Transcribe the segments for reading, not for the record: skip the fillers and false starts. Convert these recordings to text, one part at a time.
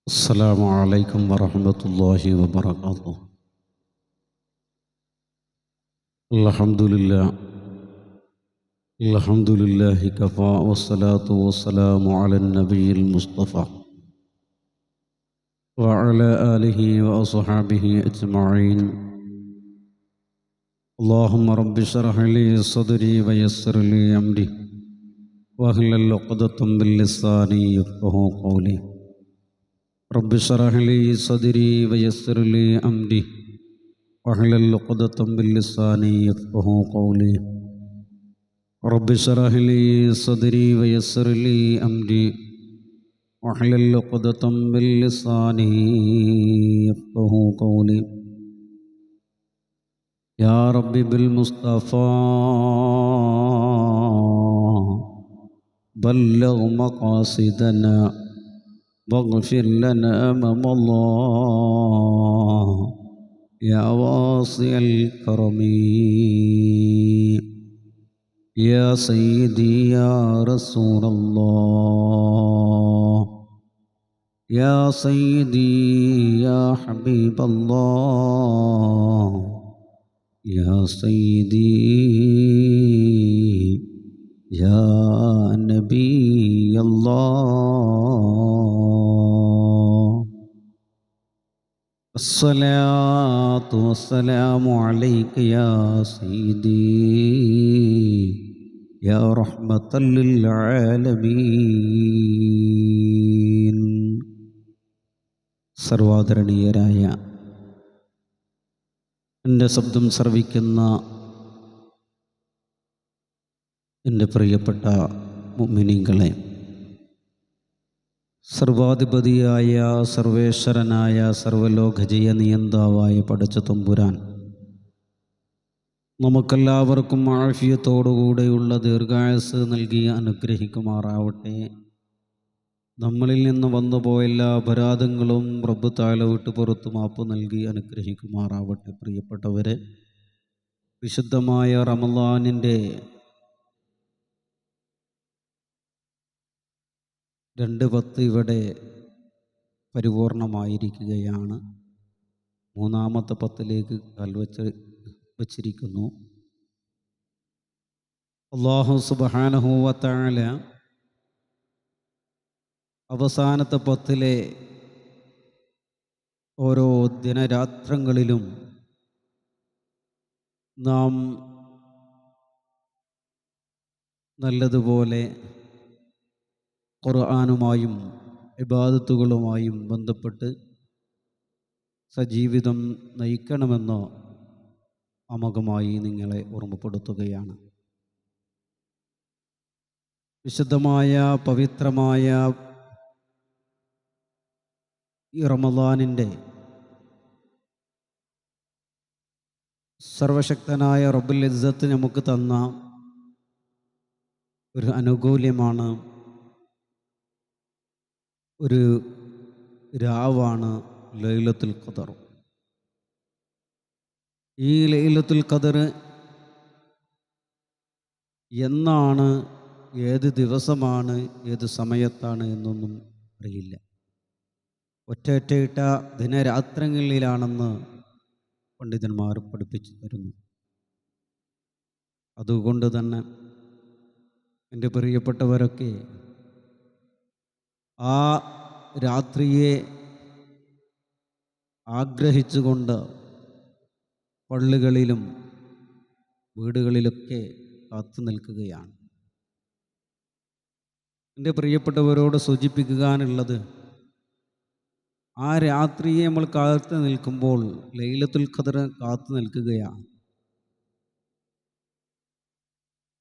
السلام عليكم ورحمة الله وبركاته. الحمد لله كفى والصلاة والسلام على النبي المصطفى وعلى آله وأصحابه أجمعين. اللهم رب اشرح لي صدري ويسر لي أمري واحلل عقدة من لساني يفقهوا قولي. رب اشرح لي صدري ويسر لي أمري واحلل عقدة من لساني يفقهوا قولي. رب اشرح لي صدري ويسر لي أمري واحلل عقدة من لساني يفقهوا قولي. يا ربي بالمصطفى بلغ مقاصدنا واغفر لنا أمام الله يا واسع الكرم. يا سيدي يا رسول الله يا سيدي يا حبيب الله يا سيدي يا نبي الله. الصلاة والسلام عليك يا سيدي يا رحمة للعالمين. സർവാദരണീയരായ എൻ്റെ ശബ്ദം ശ്രവിക്കുന്ന എൻ്റെ പ്രിയപ്പെട്ട മുഅ്മിനീങ്ങളെ, സർവാധിപതിയായ സർവേശ്വരനായ സർവലോകജയ നിയന്താവായ പടച്ച തമ്പുരാൻ നമുക്കെല്ലാവർക്കും ആഫിയത്തോടുകൂടെയുള്ള ദീർഘായുസ്സ് നൽകി അനുഗ്രഹിക്കുമാറാവട്ടെ. നമ്മളിൽ നിന്ന് വന്നുപോയ എല്ലാ അപരാധങ്ങളും റബ്ബ് തആല വിട്ട് പുറത്തു മാപ്പ് നൽകി അനുഗ്രഹിക്കുമാറാവട്ടെ. പ്രിയപ്പെട്ടവരെ, വിശുദ്ധമായ റമളാനിൻ്റെ 2 ഇവിടെ പരിപൂർണമായിരിക്കുകയാണ്. 3-ാമത്തെ 10ലേക്ക് വച്ചിരിക്കുന്നു. അല്ലാഹു സുബ്ഹാനഹു വ തആല അവസാനത്തെ 10ലെ ഓരോ ദിനരാത്രങ്ങളിലും നാം നല്ലതുപോലെ ഖുർആനുമായും ഇബാദത്തുകളുമായും ബന്ധപ്പെട്ട് സജീവിതം നയിക്കണമെന്ന് അമോഘമായി നിങ്ങളെ ഓർമ്മപ്പെടുത്തുകയാണ്. വിശുദ്ധമായ പവിത്രമായ ഈ റമളാനിൻ്റെ സർവശക്തനായ റബ്ബുൽ ഇസ്സത്ത് നമുക്ക് തന്ന ഒരു അനുകൂല്യമാണ്, ഒരു രാവാണ് ലൈലത്തുൽ ഖദർ. ഈ ലൈലത്തുൽ ഖദർ എന്നാണ്, ഏത് ദിവസമാണ്, ഏത് സമയത്താണ് എന്നൊന്നും അറിയില്ല. ഒറ്റയിട്ട ദിനരാത്രങ്ങളിലാണെന്ന് പണ്ഡിതന്മാർ പഠിപ്പിച്ചു തരുന്നു. അതുകൊണ്ട് തന്നെ എൻ്റെ പ്രിയപ്പെട്ടവരൊക്കെ ആ രാത്രിയെ ആഗ്രഹിച്ചുകൊണ്ട് പള്ളികളിലും വീടുകളിലൊക്കെ കാത്തു നിൽക്കുകയാണ്. എൻ്റെ പ്രിയപ്പെട്ടവരോട് സൂചിപ്പിക്കാനുള്ളത്, ആ രാത്രിയെ നമ്മൾ കാത്തു നിൽക്കുമ്പോൾ ലൈലത്തുൽ ഖദർ കാത്തു നിൽക്കുകയാണ്.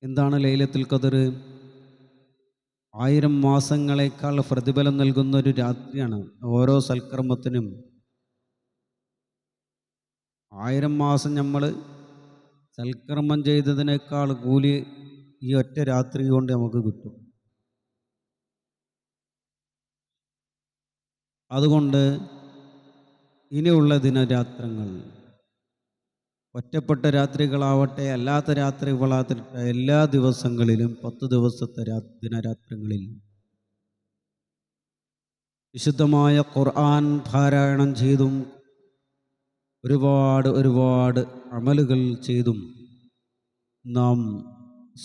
എന്താണ് ലൈലത്തുൽ ഖദർ? 1000 മാസങ്ങളെക്കാൾ പ്രതിഫലം നൽകുന്ന ഒരു രാത്രിയാണ്. ഓരോ സൽക്കർമ്മത്തിനും 1000 മാസം നമ്മൾ സൽക്കർമ്മം ചെയ്തതിനേക്കാൾ കൂലി ഈ ഒറ്റ രാത്രി കൊണ്ട് നമുക്ക് കിട്ടും. അതുകൊണ്ട് ഇനിയുള്ള ദിനരാത്രങ്ങൾ, ഒറ്റപ്പെട്ട രാത്രികളാവട്ടെ അല്ലാത്ത രാത്രികളാവട്ടെ, എല്ലാ ദിവസങ്ങളിലും 10 ദിവസത്തെ ദിനരാത്രങ്ങളിൽ വിശുദ്ധമായ ഖുർആൻ പാരായണം ചെയ്തും ഒരുപാട് അമലുകൾ ചെയ്തും നാം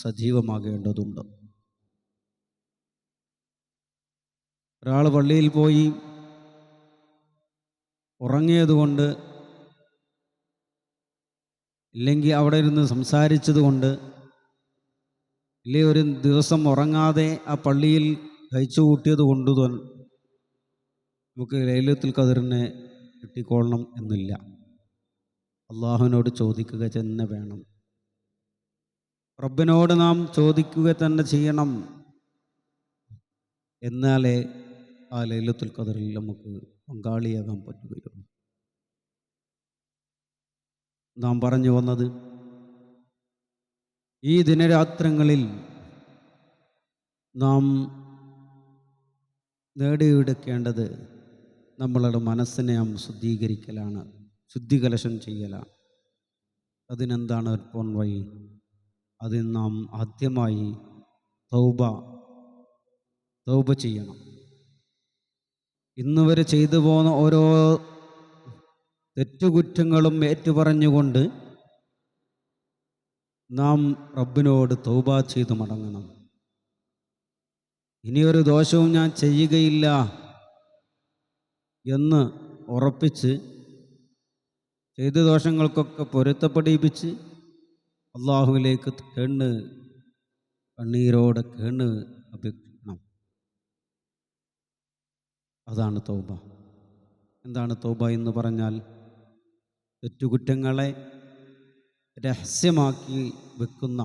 സജീവമാകേണ്ടതുണ്ട്. ഒരാൾ പള്ളിയിൽ പോയി ഉറങ്ങിയതുകൊണ്ട്, ഇല്ലെങ്കിൽ അവിടെ ഇരുന്ന് സംസാരിച്ചതുകൊണ്ട്, ഇല്ലെങ്കിൽ ഒരു ദിവസം ഉറങ്ങാതെ ആ പള്ളിയിൽ കഴിച്ചു കൂട്ടിയത് കൊണ്ട് നമുക്ക് ലൈലത്തുൽ ഖദറിനെ കിട്ടിക്കൊള്ളണം എന്നില്ല. അള്ളാഹുവിനോട് ചോദിക്കുക തന്നെ വേണം. റബ്ബിനോട് നാം ചോദിക്കുക തന്നെ ചെയ്യണം. എന്നാലേ ആ ലൈലത്തുൽ ഖദറിൽ നമുക്ക് പങ്കാളിയാകാൻ പറ്റുകയുള്ളൂ. നാം പറഞ്ഞു വന്നത്, ഈ ദിനരാത്രങ്ങളിൽ നാം നേടിയെടുക്കേണ്ടത് നമ്മളുടെ മനസ്സിനെ നാം ശുദ്ധീകരിക്കലാണ്, ശുദ്ധികലശം ചെയ്യലാണ്. അതിനെന്താണ് ഒരു വഴി? അതിന് നാം ആദ്യമായി തൗബ ചെയ്യണം. ഇന്നുവരെ ചെയ്തു പോന്ന ഓരോ തെറ്റുകുറ്റങ്ങളും ഏറ്റുപറഞ്ഞുകൊണ്ട് നാം റബ്ബിനോട് തൗബ ചെയ്തു മടങ്ങണം. ഇനിയൊരു ദോഷവും ഞാൻ ചെയ്യുകയില്ല എന്ന് ഉറപ്പിച്ച് ചെയ്ത ദോഷങ്ങൾക്കൊക്കെ പൊരുത്തപ്പെടിപ്പിച്ച് അള്ളാഹുവിലേക്ക് കണ്ണീരോടെ അപേക്ഷിക്കണം. അതാണ് തൗബ. എന്താണ് തൗബ എന്ന് പറഞ്ഞാൽ? തെറ്റുകുറ്റങ്ങളെ രഹസ്യമാക്കി വെക്കുന്ന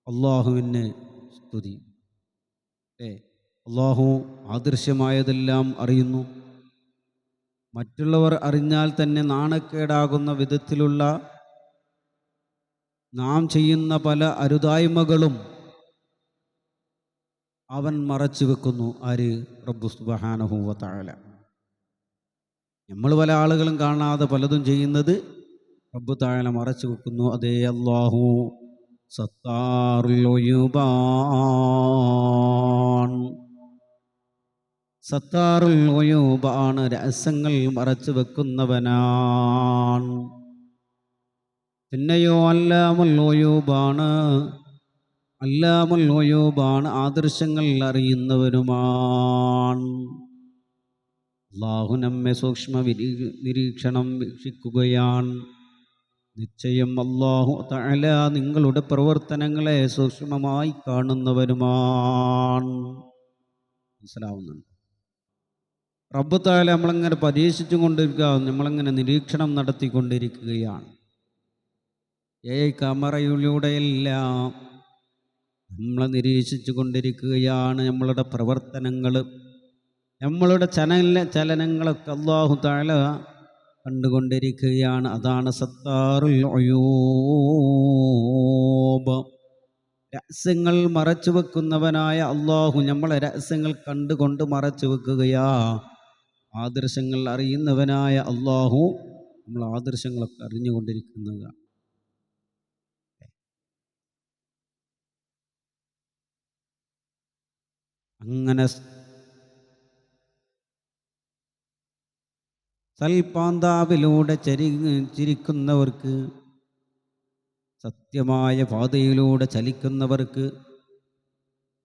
അള്ളാഹുവിന് സ്തുതി. അള്ളാഹു അദൃശ്യമായതെല്ലാം അറിയുന്നു. മറ്റുള്ളവർ അറിഞ്ഞാൽ തന്നെ നാണക്കേടാകുന്ന വിധത്തിലുള്ള നാം ചെയ്യുന്ന പല അരുതായ്മകളും അവൻ മറച്ചു വെക്കുന്നു. ആര്? റബ്ബു സുബ്ഹാനഹു വ തആല. നമ്മൾ പല ആളുകളും കാണാതെ പലതും ചെയ്യുന്നത് റബ്ബു തആല മറച്ചു വെക്കുന്നു. അതേ അല്ലാഹു സത്താറുൽ ഉയൂബാണ്, രഹസ്യങ്ങൾ മറച്ചു വെക്കുന്നവനാണ്. പിന്നെയോ അല്ലാമുൽ ഉയൂബാണ്, ആദർശങ്ങൾ അറിയുന്നവനുമാണ്. അല്ലാഹു നമ്മെ സൂക്ഷ്മ നിരീക്ഷണം വീക്ഷിക്കുകയാണ്. നിശ്ചയം അല്ലാഹു തആല നിങ്ങളുടെ പ്രവർത്തനങ്ങളെ സൂക്ഷ്മമായി കാണുന്നവനുമാണ്. മനസ്സിലാവുന്നുണ്ട്? റബ്ബ് തആല നമ്മളിങ്ങനെ പരീക്ഷിച്ചു കൊണ്ടിരിക്കുക, നമ്മളിങ്ങനെ നിരീക്ഷണം നടത്തിക്കൊണ്ടിരിക്കുകയാണ്. ക്യാമറയിലൂടെയെല്ലാം നമ്മളെ നിരീക്ഷിച്ചു കൊണ്ടിരിക്കുകയാണ്. നമ്മളുടെ പ്രവർത്തനങ്ങൾ, നമ്മളുടെ ചലനങ്ങളൊക്കെ അല്ലാഹു തആല കണ്ടുകൊണ്ടിരിക്കുകയാണ്. അതാണ് സത്താറുൽ ഉയൂബ്, രഹസ്യങ്ങൾ മറച്ചു വെക്കുന്നവനായ അല്ലാഹു നമ്മളെ രഹസ്യങ്ങൾ കണ്ടുകൊണ്ട് മറച്ചു വെക്കുകയാ. ആദർശങ്ങൾ അറിയുന്നവനായ അല്ലാഹു നമ്മൾ ആദർശങ്ങളൊക്കെ അറിഞ്ഞുകൊണ്ടിരിക്കുന്നതാണ്. അങ്ങനെ സൽപാന്താവിലൂടെ ചിരിക്കുന്നവർക്ക്, സത്യമായ പാതയിലൂടെ ചലിക്കുന്നവർക്ക്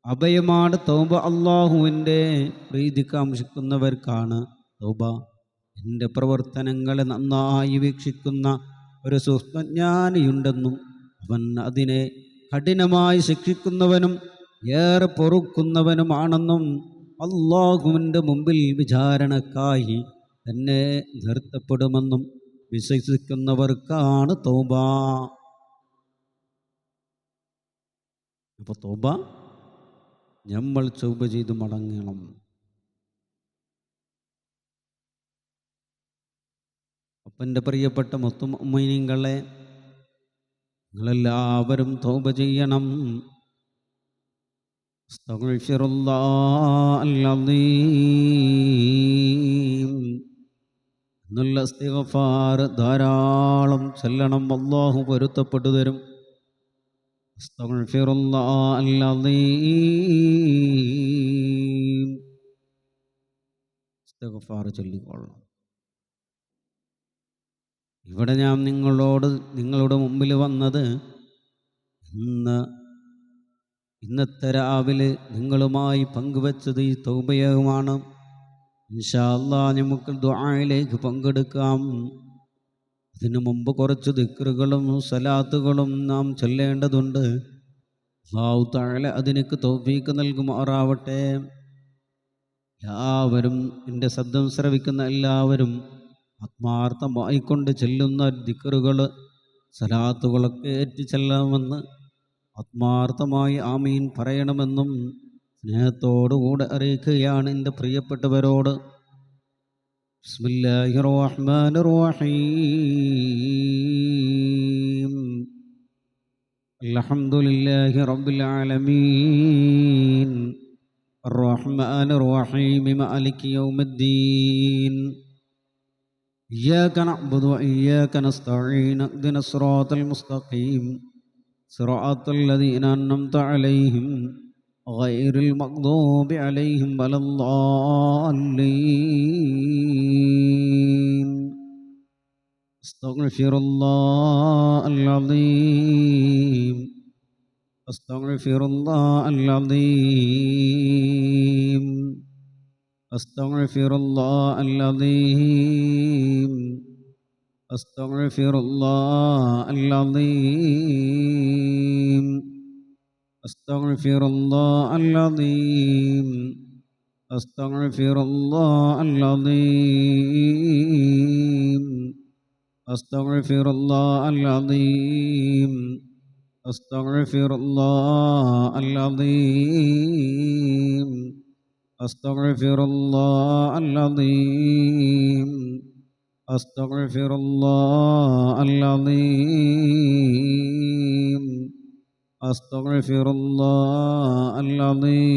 അഭയമാണ് തൗബ. അള്ളാഹുവിൻ്റെ പ്രീതി കാംക്ഷിക്കുന്നവർക്കാണ് തൗബ. എൻ്റെ പ്രവർത്തനങ്ങളെ നന്നായി വീക്ഷിക്കുന്ന ഒരു സൂക്ഷ്മജ്ഞാനിയുണ്ടെന്നും അവൻ അതിനെ കഠിനമായി ശിക്ഷിക്കുന്നവനും ഏറെ പൊറുക്കുന്നവനുമാണെന്നും അള്ളാഹുവിൻ്റെ മുമ്പിൽ വിചാരണക്കായി തന്നെ നിർത്തപ്പെടുമെന്നും വിശ്വസിക്കുന്നവർക്കാണ് തൗബ. അപ്പോൾ തൗബ നമ്മൾ തൗബ ചെയ്ത് മടങ്ങണം. അപ്പം എൻ്റെ പ്രിയപ്പെട്ട മുഅ്മിനീങ്ങളെ, നിങ്ങളെല്ലാവരും തൗബ ചെയ്യണം. അസ്തഗ്ഫിറുല്ലാഹൽ അസീം എന്നുള്ള ഇസ്തിഗ്ഫാർ ധാരാളം ചൊല്ലണം. അല്ലാഹു പൊരുത്തപ്പെട്ടു തരും. അസ്തഗ്ഫിറുല്ലാഹൽ അസീം ഇസ്തിഗ്ഫാർ ചൊല്ലിക്കൊള്ളണം. ഇവിടെ ഞാൻ നിങ്ങളുടെ മുമ്പിൽ വന്നത് ഇന്നത്തെ രാവിലെ നിങ്ങളുമായി പങ്കുവച്ചത് ഈ തൗബയുമാണ്. ഇൻഷാ അല്ലാഹ് നമുക്ക് ദുആയിലേക്ക് പങ്കെടുക്കാം. അതിനു മുമ്പ് കുറച്ച് ദിക്റുകളും സലാത്തുകളും നാം ചൊല്ലേണ്ടതുണ്ട്. അല്ലാഹു തആല അതിനക്ക് തൗഫീഖ് നൽകുമാറാവട്ടെ. എല്ലാവരും, എൻ്റെ ശബ്ദം ശ്രവിക്കുന്ന എല്ലാവരും ആത്മാർത്ഥമായിക്കൊണ്ട് ചെല്ലുന്ന ദിക്റുകൾ സലാത്തുകളൊക്കെ ഏറ്റി ചെല്ലണമെന്ന് ആത്മാർത്ഥമായി ആമീൻ പറയണമെന്നും സ്നേഹത്തോടുകൂടെ അറിയിക്കുകയാണ് എൻ്റെ പ്രിയപ്പെട്ടവരോട്. ബിസ്മില്ലാഹിർ റഹ്മാനിർ റഹീം. അൽഹംദുലില്ലാഹി റബ്ബിൽ ആലമീൻ അർറഹ്മാനിർ റഹീം മാലികി യൗമിദ്ദീൻ. ഇയ്യാക നഅ്ബുദു വഇയ്യാക നസ്തഈൻ ഇഹ്ദിനസ് സിറാത്തൽ മുസ്തഖീം സിറാത്തൽ ലദീന അൻഅംത അലൈഹിം ഗൈറിൽ മഗ്ദൂബി അലൈഹിം വലദ്ദാല്ലീൻ. അസ്തഗ്ഫിറുല്ലാഹൽ അസീം അസ്തഗ്ഫിറുല്ലാഹൽ അസീം അസ്തഗ്ഫിറുല്ലാഹൽ അസീം അസ്തഗ്ഫിറുല്ലാഹൽ അസീം അസ്തഗ്ഫിറുല്ലാഹൽ അസീം അസ്തഗ്ഫിറുല്ലാഹൽ അസീം അസ്തഗ്ഫിറുല്ലാഹൽ അസീം അസ്തഗ്ഫിറുല്ലാഹൽ അസീം അസ്തഗ്ഫിറുല്ലാഹൽ അസീം അസ്തഗ്ഫിറുല്ലാഹൽ അസീം അസ്തഗ്ഫിറുല്ലാഹൽ അസീം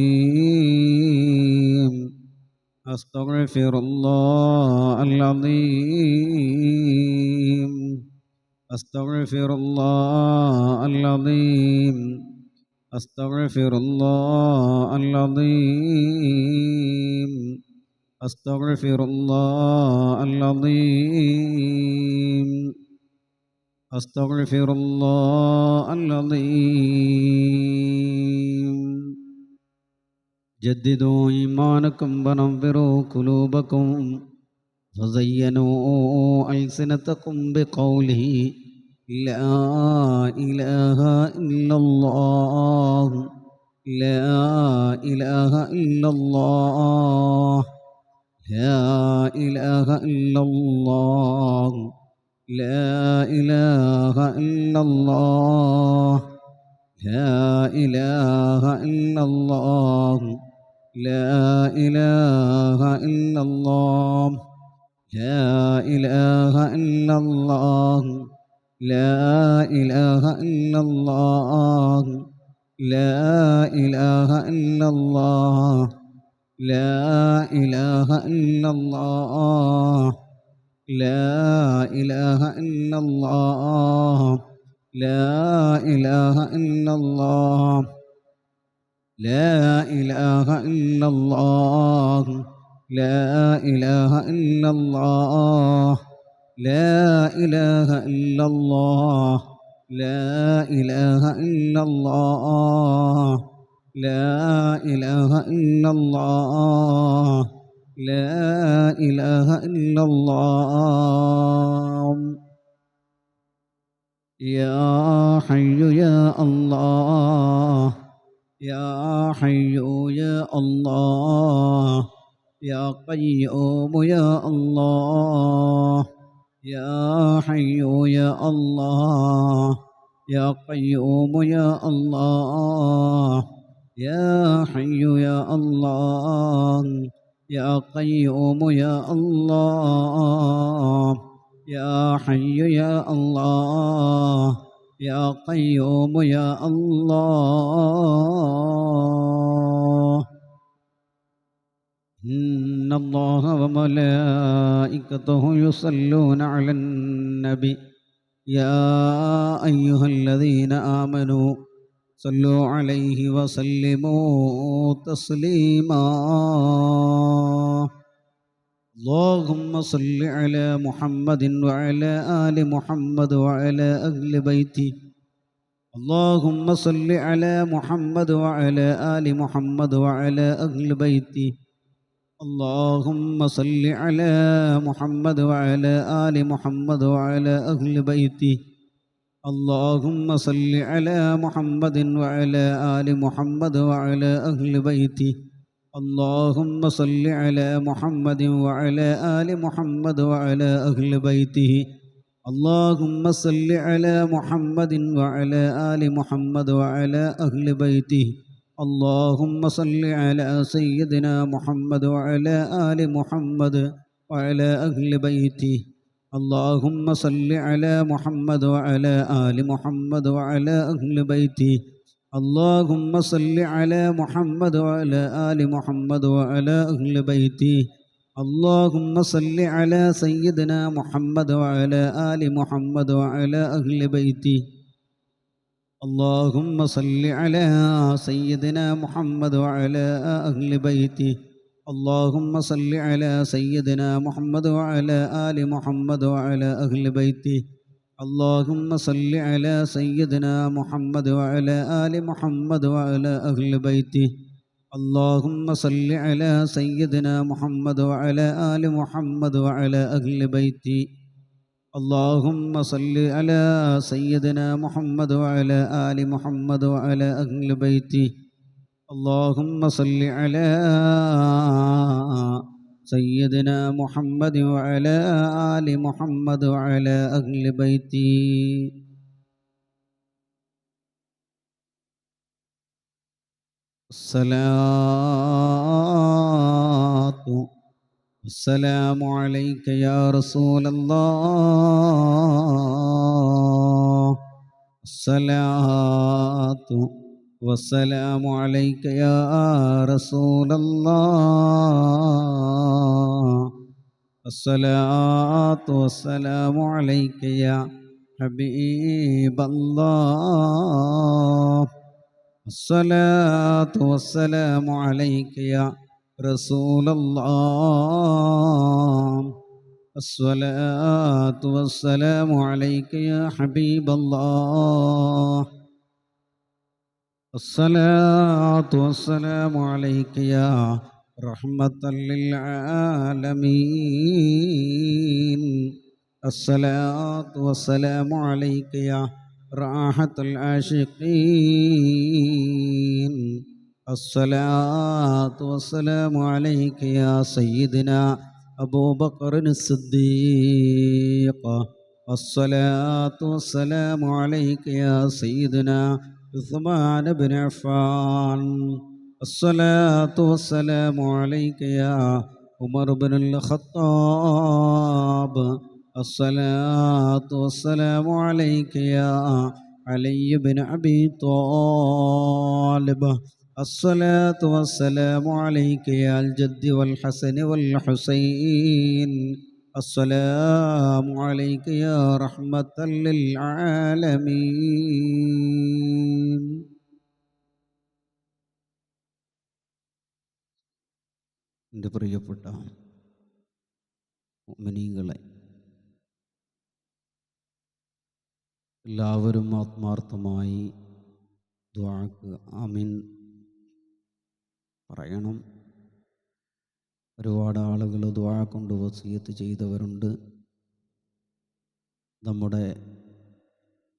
അസ്തഗ്ഫിറുല്ലാഹൽ അസീം അസ്തഗ്ഫിറുല്ലാഹൽ അസീം അസ്തഗ്ഫിറുല്ലാഹൽ അസീം അസ്തഗ്ഫിറുല്ലാഹൽ അസീം അസ്തഗ്ഫിറുല്ലാഹൽ അസീം. ജദ്ദിദൂ ഈമാനക്കും വനവ്വിറൂ ഖുലൂബക്കും വസയ്യനൂ അൽസിനതക്കും ബിഖൗലിഹി ലാ ഇലാഹ ഇല്ലല്ലാഹ് ലാ ഇലാഹ ഇല്ലല്ലാഹ് ലാ ഇലാഹ ഇല്ലല്ലാഹ് ലാ ഇലാഹ ഇല്ലല്ലാഹ് ലാ ഇലാഹ ഇല്ലല്ലാഹ് ലാ ഇലാഹ ഇല്ലല്ലാഹ് ലാ ഇലാഹ ഇല്ലല്ലാഹ് ലാ ഇലാഹ ഇല്ലല്ലാഹ് ലാ ഇലാഹ ഇല്ലല്ലാഹ് ലാ ഇലാഹ ഇല്ലല്ലാഹ് ലാ ഇലാഹ ഇല്ലല്ലാഹ് ലാ ഇലാഹ ഇല്ലല്ലാഹ് ലാ ഇലാഹ ഇല്ലല്ലാഹ് ലാ ഇലാഹ ഇല്ലല്ലാഹ് ലാ ഇലാഹ ഇല്ലല്ലാഹ് ലാ ഇലാഹ ഇല്ലല്ലാഹ് ലാ ഇലാഹ ഇല്ലല്ലാഹ് ലാ ഇലാഹ ഇല്ലല്ലാഹ്. യാ ഹയ്യു യാ അല്ലാഹ് യാ ഹയ്യു യാ അല്ലാഹ് യാ ഖയ്യൂമു യാ അല്ലാഹ് യാ ഹയ്യു യാ അല്ലാഹ് യാ ഖയ്യൂമു യാ അല്ലാഹ് യാ ഹയ്യു യാ അല്ലാഹ് യാ ഖയ്യൂമു യാ അല്ലാഹ് യാ ഹയ്യു യാ അല്ലാഹ് യാ ഖയ്യൂമു യാ അല്ലാഹ്. ഇന്നല്ലാഹ വമലായികതഹു യുസല്ലൂന അലൻ നബി യാ അയ്യുഹല്ലദീന ആമനൂ സല്ലു അലൈഹി വസല്ലിമൂ തസ്ലീമാ. اللهم صل على محمد وعلى آل محمد وعلى أهل بيته. اللهم صل على محمد وعلى آل محمد وعلى أهل بيته. اللهم صل على محمد وعلى آل محمد وعلى أهل بيته. اللهم صل على محمد وعلى آل محمد وعلى أهل بيته. اللهم صل على محمد وعلى آل محمد وعلى أهل بيته. اللهم صل على محمد وعلى آل محمد وعلى أهل بيته. اللهم صل على سيدنا محمد وعلى آل محمد وعلى أهل بيته. اللهم صل على محمد وعلى آل محمد وعلى أهل بيته. اللهم صل على محمد وعلى آل محمد وعلى أهل بيته. اللهم صل على سيدنا محمد وعلى آل محمد وعلى أهل بيته. اللهم صل على سيدنا محمد وعلى أهل بيته. اللهم صل على سيدنا محمد وعلى آل محمد وعلى أهل بيته. اللهم صل على سيدنا محمد وعلى آل محمد وعلى أهل بيته. اللهم صل على سيدنا محمد وعلى آل محمد وعلى أهل بيته. اللهم صل على سيدنا محمد وعلى آل محمد وعلى أهل بيته. اللهم صل على سيدنا محمد وعلى آل محمد وعلى أهل بيته. الصلاة والسلام عليك يا رسول الله. الصلاة والسلام عليك يا رسول الله. الصلاة والسلام عليك يا حبيب الله. الصلاة والسلام عليك يا رسول الله. الصلاة والسلام عليك يا حبيب الله. الصلاة والسلام عليك يا رحمة للعالمين. الصلاة والسلام عليك يا راحة العاشقين. الصلاة والسلام عليك يا سيدنا أبو بكر الصديق. الصلاة والسلام عليك يا سيدنا عثمان بن عفان. الصلاة والسلام عليك يا عمر بن الخطاب. الصلاة والسلام عليك يا علي بن أبي طالب. الصلاة والسلام عليك يا الجد والحسن والحسين. السلام عليك يا رحمة للعالمين. എൻ്റെ പ്രിയപ്പെട്ട മുഅ്മിനീങ്ങളെ, എല്ലാവരും ആത്മാർത്ഥമായി ദുആക്ക് ആമീൻ പറയണം. ഒരുപാട് ആളുകൾ ദുആ കൊണ്ട് വസിയത്ത് ചെയ്തവരുണ്ട്. നമ്മുടെ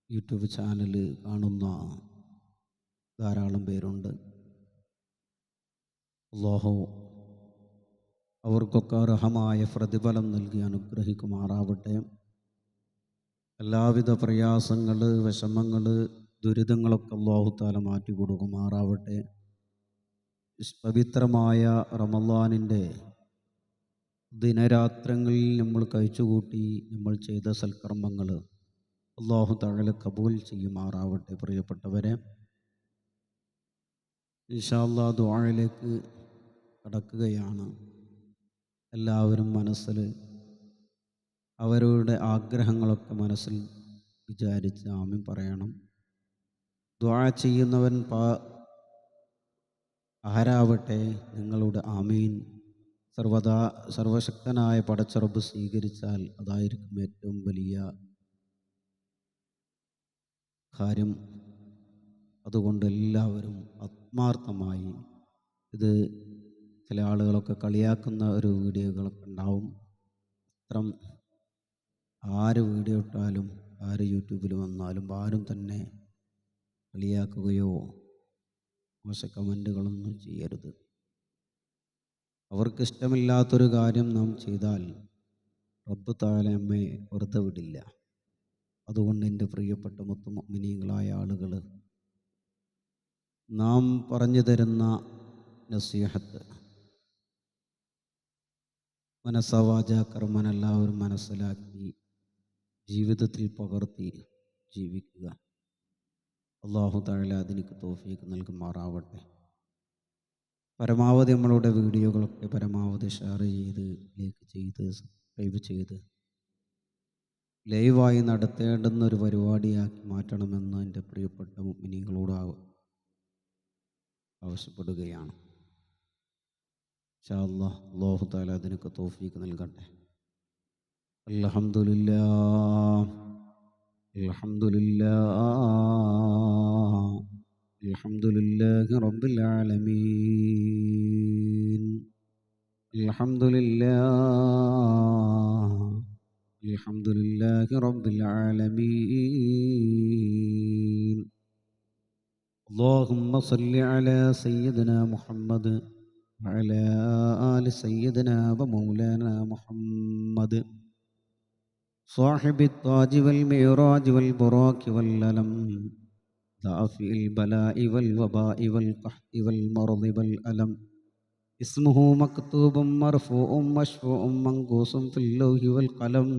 യൂട്യൂബ് ചാനൽ കാണുന്ന ധാരാളം പേരുണ്ട്. അല്ലാഹു അവർക്കൊക്കെ അർഹമായ പ്രതിഫലം നൽകി അനുഗ്രഹിക്കുമാറാവട്ടെ. എല്ലാവിധ പ്രയാസങ്ങൾ, വിഷമങ്ങൾ, ദുരിതങ്ങളൊക്കെ അല്ലാഹു തആല മാറ്റി കൊടുക്കുമാറാവട്ടെ. പവിത്രമായ റമളാനിൻ്റെ ദിനരാത്രങ്ങളിൽ നമ്മൾ കഴിച്ചുകൂട്ടി നമ്മൾ ചെയ്ത സൽക്കർമ്മങ്ങൾ അല്ലാഹു തആല കബൂൽ ചെയ്യുമാറാവട്ടെ. പ്രിയപ്പെട്ടവരെ, ഇൻഷാ അല്ലാഹ് ദുആയിലേക്ക് കടക്കുകയാണ്. എല്ലാവരും മനസ്സിൽ അവരുടെ ആഗ്രഹങ്ങളൊക്കെ മനസ്സിൽ വിചാരിച്ച് ആമീൻ പറയണം. ദുആ ചെയ്യുന്നവൻ ആരാവട്ടെ, നിങ്ങളുടെ ആമീൻ സർവശക്തനായ പടച്ച റബ്ബ് സ്വീകരിച്ചാൽ അതായിരിക്കും ഏറ്റവും വലിയ കാര്യം. അതുകൊണ്ട് എല്ലാവരും ആത്മാർത്ഥമായി, ഇത് ചില ആളുകളൊക്കെ കളിയാക്കുന്ന ഒരു വീഡിയോകളൊക്കെ ഉണ്ടാവും. അത്തരം ആര് വീഡിയോ ഇട്ടാലും ആര് യൂട്യൂബിൽ വന്നാലും ആരും തന്നെ കളിയാക്കുകയോ മോശ കമൻറ്റുകളൊന്നും ചെയ്യരുത്. അവർക്ക് ഇഷ്ടമില്ലാത്തൊരു കാര്യം നാം ചെയ്താൽ റബ്ബ് തആല നമ്മെ വെറുതെ വിടില്ല. അതുകൊണ്ട് എൻ്റെ പ്രിയപ്പെട്ട മുഅ്മിനീങ്ങളായ ആളുകൾ, നാം പറഞ്ഞു തരുന്ന നസീഹത്ത് മനസ്സവാച കർമ്മൻ എല്ലാവരും മനസ്സിലാക്കി ജീവിതത്തിൽ പകർത്തി ജീവിക്കുക. അല്ലാഹു തആല അതിനൊക്കെ തൗഫീഖ് നൽകുമാറാവട്ടെ. പരമാവധി നമ്മളുടെ വീഡിയോകളൊക്കെ പരമാവധി ഷെയർ ചെയ്ത്, ലൈക്ക് ചെയ്ത്, സബ്സ്ക്രൈബ് ചെയ്ത് ലൈവായി നടത്തേണ്ടുന്ന ഒരു പരിപാടിയാക്കി മാറ്റണമെന്ന് എൻ്റെ പ്രിയപ്പെട്ട മുഅ്മിനീങ്ങളോട് ആവശ്യപ്പെടുകയാണ്. ഇൻഷാ അല്ലാഹ് അല്ലാഹു തആല അതിനൊക്കെ തൗഫീഖ് നൽകട്ടെ. അൽഹംദുലില്ലാഹ് അൽഹംദുലില്ലാഹ് അൽഹംദുലില്ലാഹി റബ്ബിൽ ആലമീൻ. അൽഹംദുലില്ലാഹ് അൽഹംദുലില്ലാഹി റബ്ബിൽ ആലമീൻ. اللهم صل على سيدنا محمد وعلى آل سيدنا ومولانا محمد صاحب التاج والمعراج والبراك والألم دافع البلاء والوباء والقحط والمرض والألم. اسمه مكتوب مرفوع مشفوع منقوص في اللوح والقلم.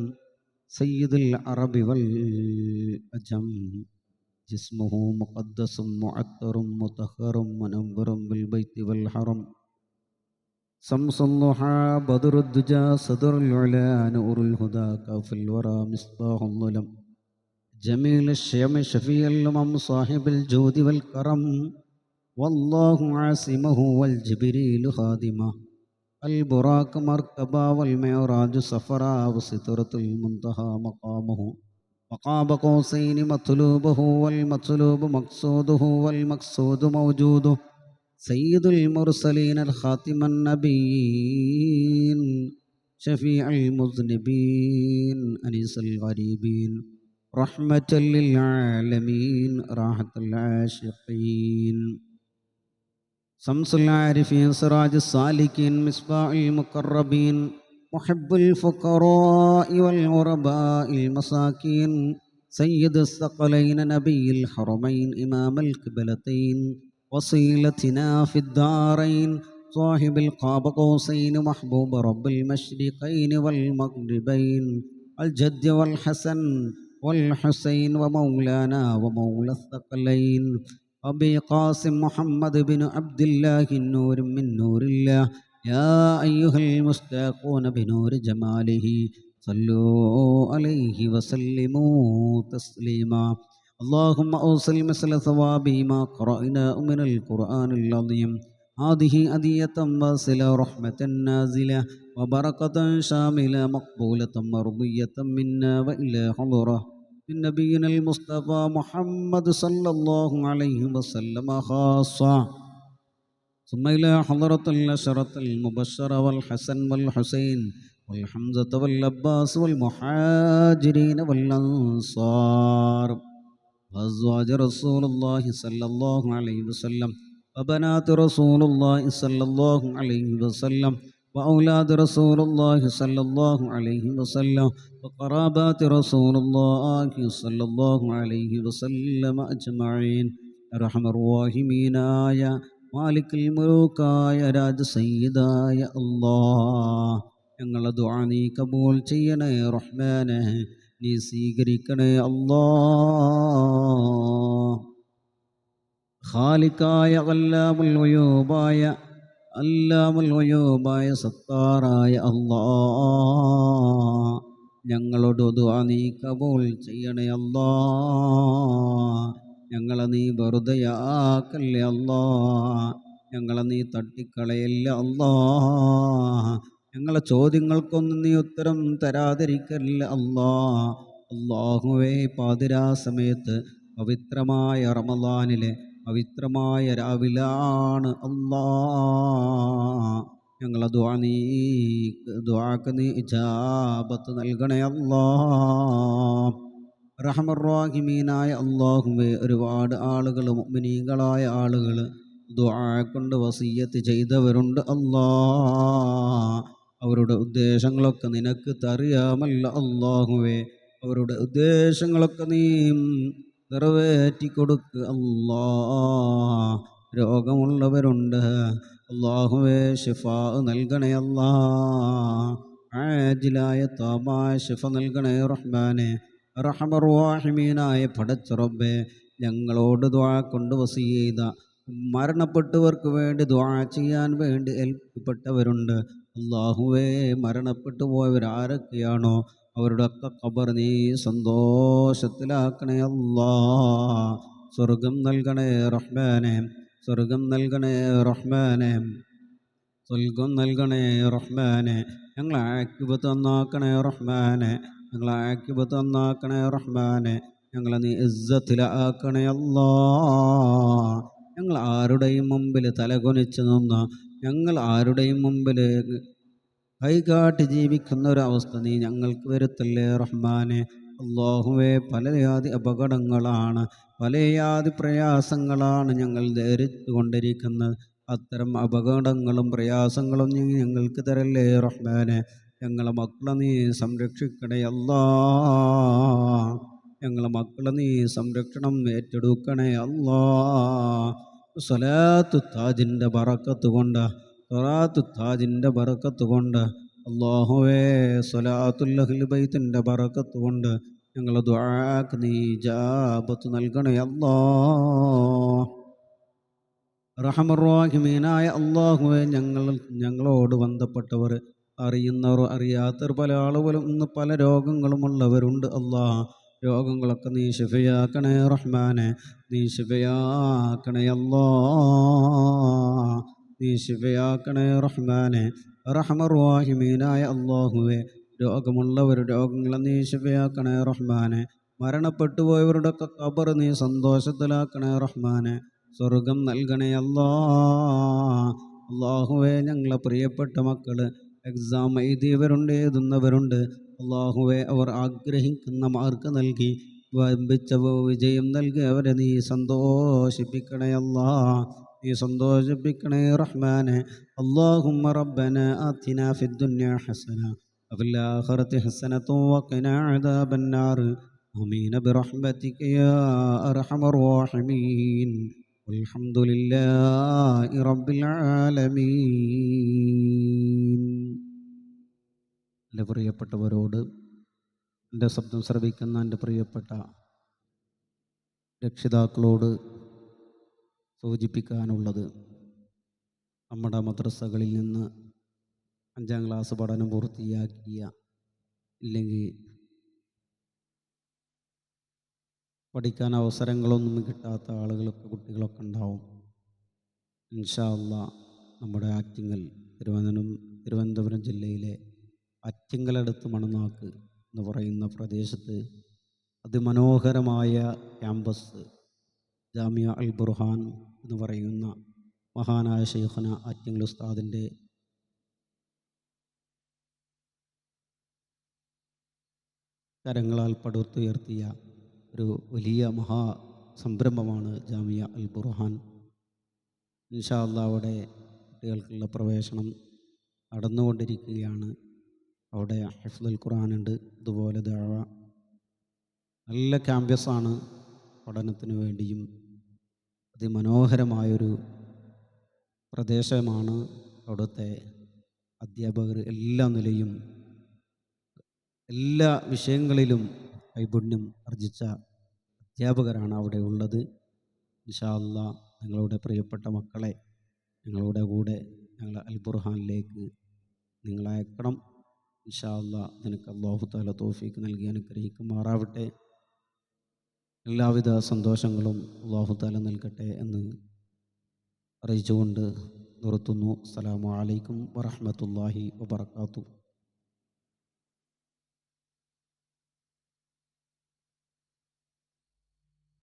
سيد العرب والأجم. جسمه مقدس معطر مطهر منور بالبيت والحرم. شمس الضحى بدر الدجى صدر العلا نور الهدى كاف الورى مصباح الظلم. جميل الشيم شفيع الأمم صاحب الجود والكرم. والله عاصمه والجبريل خادمه. البراق مركبا والمعراج سفرا وسترة المنتهى مقامه. وقاب قوسين مطلوبه والمطلوب مقصوده والمقصود موجوده. سيد المرسلين الخاتم النبيين شفيع المذنبين أنيس الغريبين رحمة للعالمين راحة العاشقين. شمس العارفين سراج السالكين مصباح المقربين محب الفقراء والغرباء المساكين. سيد الثقلين نبي الحرمين إمام القبلتين وصيلتنا في الدارين. صاحب القاب قوسين محبوب رب المشرقين والمغربين. الجد والحسن والحسين ومولانا ومولى الثقلين. أبي قاسم محمد بن عبد الله النور من نور الله. يا أيها المشتاقون بنور جماله صلوا عليه وسلموا تسليما. اللهم أوصل مثل ثواب ما قرأنا من القرآن العظيم. هذه هدية واصلة رحمة نازلة وبركة شاملة مقبولة مرضية منا وإلى حضرة من نبينا المصطفى محمد صلى الله عليه وسلم خاصة، ثم إلى حضرة العشرة المبشرة والحسن والحسين والحمزة والعباس والمهاجرين والأنصار وأزواج رسول الله صلى الله عليه وسلم وبنات رسول الله صلى الله عليه وسلم وأولاد رسول الله صلى الله عليه وسلم وقرابات رسول الله صلى الله عليه وسلم أجمعين. أرحم الراحمين يا മാലിക്കുൽ മുലൂക്കായ രാജസയ്യിദായ അല്ലാഹ്, ഞങ്ങളെ ദുആ നീ കബൂൽ ചെയ്യണേ റഹ്മാനെ, നീ സ്വീകരിക്കണേ അല്ലാഹ്. ഖാലിഖായ അല്ലാമുൽ ഗുയൂബായ സത്താറായ അല്ലാഹ്, ഞങ്ങളോട് ദുആ നീ കബൂൽ ചെയ്യണേ അല്ലാഹ്. ഞങ്ങളെ നീ വെറുതെയാക്കല്ലേ അല്ലാഹ്. ഞങ്ങളെ നീ തട്ടിക്കളയല്ല അല്ലാ. ഞങ്ങളെ ചോദ്യങ്ങൾക്കൊന്നും നീ ഉത്തരം തരാതിരിക്കല്ല അല്ലാ. അല്ലാഹുവേ, പാതിരാ സമയത്ത് പവിത്രമായ റമളാനിലെ പവിത്രമായ രാവിലാണ് അല്ലാ. ഞങ്ങളെ ദുആക്ക് നീ ഇജാബത്ത് നൽകണേ അല്ലാ. റഹ്മർ-റഹീമീനായ അല്ലാഹുവേ, ഒരുപാട് ആളുകൾ, മുഅ്മിനീങ്ങളായ ആളുകൾ ദുആ കൊണ്ട് വസിയ്യത്ത് ചെയ്തവരുണ്ട് അല്ലാ. അവരുടെ ഉദ്ദേശങ്ങളൊക്കെ നിനക്ക് അറിയാമല്ല അല്ലാഹുവേ. അവരുടെ ഉദ്ദേശങ്ങളൊക്കെ നീ നിറവേറ്റി കൊടുക്കുക അല്ലാ. രോഗമുള്ളവരുണ്ട് അല്ലാഹുവേ, ശിഫാ നൽകണേ അല്ലാ. ആജിലായ താമായ ശിഫ നൽകണേ റഹ്മാനെ. റഹ്മർ-റഹീമീനായ പടച്ച റബ്ബേ, ഞങ്ങളോട് ദുആ കൊണ്ട് വസിയ്യ ചെയ്ത മരണപ്പെട്ടവർക്ക് വേണ്ടി ദുആ ചെയ്യാൻ വേണ്ടി ഏൽപ്പിക്കപ്പെട്ടവരുണ്ട് അല്ലാഹുവേ. മരണപ്പെട്ടു പോയവരാരൊക്കെയാണോ അവരുടെ ഒക്കെ ഖബർ നീ സന്തോഷത്തിലാക്കണേ അല്ലാ. സ്വർഗം നൽകണേ റഹ്മാനെ, സ്വർഗം നൽകണേ റഹ്മാനെ, സ്വർഗം നൽകണേ റഹ്മാനെ. ഞങ്ങളെ ആക്കിബത്ത് നന്നാക്കണേ റഹ്മാനെ, ഞങ്ങളെ ആക്കിബത്ത് നന്നാക്കണേ റഹ്മാനെ. ഞങ്ങളെ നീ ഇസ്സത്തിലാക്കണേ അല്ലാ. ഞങ്ങൾ ആരുടെയും മുമ്പിൽ തലകുനിച്ച് നിന്ന്, ഞങ്ങൾ ആരുടെയും മുമ്പിൽ കൈകാട്ടി ജീവിക്കുന്ന ഒരവസ്ഥ നീ ഞങ്ങൾക്ക് വരുത്തല്ലേ റഹ്മാനെ. അല്ലാഹുവേ, പലയാതി അപകടങ്ങളാണ്, പലയാതി പ്രയാസങ്ങളാണ് ഞങ്ങൾ ധരിച്ചു കൊണ്ടിരിക്കുന്നത്. അത്തരം അപകടങ്ങളും പ്രയാസങ്ങളും നീ ഞങ്ങൾക്ക് തരല്ലേ റഹ്മാനെ. ഞങ്ങളെ മക്കളെ നീ സംരക്ഷിക്കണേ അല്ലാ. ഞങ്ങളെ മക്കളെ നീ സംരക്ഷണം ഏറ്റെടുക്കണേ അല്ലാ. സ്വലാത്തു താജിൻ്റെ ബറക്കത്ത് കൊണ്ട്, സ്വലാത്തു താജിൻ്റെ ബറക്കത്ത് കൊണ്ട് അല്ലാഹുവേ, സ്വലാത്തുൽ അഹ്ലി ബൈത്തിൻ്റെ ബറക്കത്ത് കൊണ്ട് ഞങ്ങളെ ദുആക്ക് നീ ഇജാബത്ത് നൽകണേ അല്ലാ. റഹ്മർ-റഹീമീനായ അല്ലാഹുവേ, ഞങ്ങളോട് ബന്ധപ്പെട്ടവർ, അറിയുന്നവർ അറിയാത്തവർ, പല ആളുകളും ഇന്ന് പല രോഗങ്ങളുമുള്ളവരുണ്ട് അല്ലാ. രോഗങ്ങളൊക്കെ നീ ശിഫയാക്കണേ റഹ്മാനെ, നീ ശിഫയാക്കണേ അല്ലാ. നീ ശിഫയാക്കണേ റഹ്മാനെ. റഹ്മർ-റഹീമീനായ അല്ലാഹുവേ, രോഗമുള്ളവർ രോഗങ്ങളെ നീ ശിഫയാക്കണേ റഹ്മാനെ. മരണപ്പെട്ടു പോയവരുടെ ഒക്കെ ഖബർ നീ സന്തോഷത്തിലാക്കണേ റഹ്മാനെ. സ്വർഗം നൽകണേ അല്ലാ. അല്ലാഹുവേ, ഞങ്ങളെ പ്രിയപ്പെട്ട മക്കൾ എക്സാം എഴുതിയവരുണ്ട്, എഴുതുന്നവരുണ്ട് അല്ലാഹുവേ. അവർ ആഗ്രഹിക്കുന്ന മാർക്ക് നൽകി വമ്പിച്ച വിജയം നൽകി അവരെ നീ സന്തോഷിപ്പിക്കണേ അല്ലാ. നീ സന്തോഷിപ്പിക്കണേ റഹ്മാനെ. അല്ലാഹുമ്മ റബ്ബന ആതിനാ ഫിദ്ദുനിയ ഹസന വഫിൽ ആഖിറതി ഹസനത വഖിനാ അദാബന്നാർ. ആമീൻ ബിറഹ്മതിക യാ അർഹമർ റഹീമീൻ. വൽഹംദുലില്ലാഹി റബ്ബിൽ ആലമീൻ. എൻ്റെ പ്രിയപ്പെട്ടവരോട്, എൻ്റെ ശബ്ദം ശ്രവിക്കുന്ന എൻ്റെ പ്രിയപ്പെട്ട രക്ഷിതാക്കളോട് സൂചിപ്പിക്കാനുള്ളത്, നമ്മുടെ മദ്രസകളിൽ നിന്ന് 5ാം ക്ലാസ് പഠനം പൂർത്തിയാക്കിയ, ഇല്ലെങ്കിൽ പഠിക്കാൻ അവസരങ്ങളൊന്നും കിട്ടാത്ത ആളുകളൊക്കെ, കുട്ടികളൊക്കെ ഉണ്ടാവും. ഇൻഷാ അല്ലാഹ് നമ്മുടെ ആറ്റിങ്ങൽ, തിരുവനന്തപുരം ജില്ലയിലെ ആറ്റിങ്ങലടുത്ത് മണനാക്ക് എന്ന് പറയുന്ന പ്രദേശത്ത് അതിമനോഹരമായ ക്യാമ്പസ്, ജാമിയ അൽ ബുർഹാൻ എന്ന് പറയുന്ന മഹാനായ ശൈഖുന ആറ്റിങ്ങൽ ഉസ്താദിൻ്റെ കരങ്ങളാൽ പടുത്തുയർത്തിയ ഒരു വലിയ സംരംഭമാണ് ജാമിയ അൽ ബുർഹാൻ. ഇൻഷാ അല്ലാഹ് അവിടെ കുട്ടികൾക്കുള്ള പ്രവേശനം നടന്നുകൊണ്ടിരിക്കുകയാണ്. അവിടെ ഹിഫ്ളുൽ ഖുർആനുണ്ട്, അതുപോലെ ദഅവ, നല്ല ക്യാമ്പസാണ്. പഠനത്തിന് വേണ്ടിയും അതിമനോഹരമായൊരു പ്രദേശമാണ്. അവിടുത്തെ അധ്യാപകർ എല്ലാ നിലയും എല്ലാ വിഷയങ്ങളിലും നൈപുണ്യം ആർജിച്ച അധ്യാപകരാണ് അവിടെ ഉള്ളത്. ഇൻഷാ അല്ലാഹ് നിങ്ങളുടെ പ്രിയപ്പെട്ട മക്കളെ നിങ്ങളുടെ കൂടെ ഞങ്ങൾ അൽ ബുർഹാനിലേക്ക് നിങ്ങളയക്കണം. ഇൻഷാ അല്ലാഹ് നിനക്ക് അല്ലാഹു തആല തൗഫീഖ് നൽകി അനുഗ്രഹിക്കുമാറാവട്ടെ. എല്ലാവിധ സന്തോഷങ്ങളും അല്ലാഹു തആല നൽകട്ടെ എന്ന് അറിയിച്ചുകൊണ്ട് നിർത്തുന്നു. അസ്സലാമു അലൈക്കും വറഹ്മത്തുള്ളാഹി വബറകാതുഹു.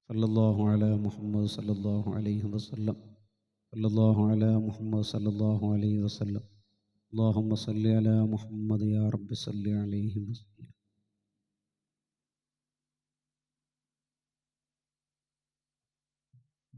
സല്ലല്ലാഹു അലാ മുഹമ്മദ് സല്ലല്ലാഹു അലൈഹി വസല്ലം. സല്ലല്ലാഹു അലാ മുഹമ്മദ് സല്ലല്ലാഹു അലൈഹി വസല്ലം. അല്ലാഹുമ്മ സല്ലി അലാ മുഹമ്മദ് യാ റബ്ബി സല്ലി അലൈഹി വസല്ലം.